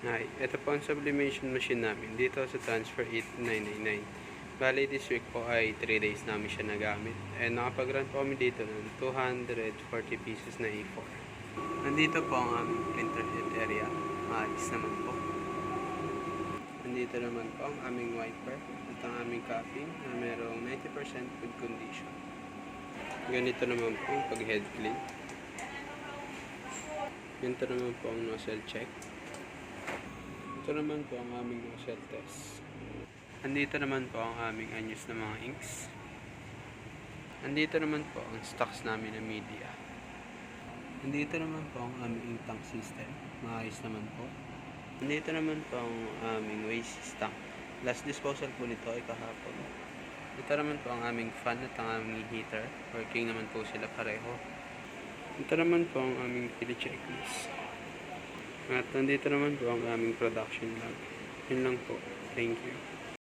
Ay, ito po ang sublimation machine namin dito sa Transfer 8999. Bali, this week po ay 3 days namin siya nagamit. And nakapag-run po kami dito ng 240 pieces na A4. Nandito po ang aming printer head area. Ayos naman po. Nandito naman po ang aming wiper at ang aming cupping na merong 90% good condition. Ganito naman po ang pag-head clean. Ganito naman po ang nozzle check. Ito naman po ang aming nozzle test. Andito naman po ang aming anyos na mga inks. Andito naman po ang stocks namin na media. Andito naman po ang aming ink tank system. Maayos naman po. Andito naman po ang aming waste tank. Last disposal po nito ay kahapon. Ito naman po ang aming fan at ang aming heater. Working naman po sila pareho. Ito naman po ang aming pili checklist. At nandito naman po ang aming production log. Yun lang po. Thank you.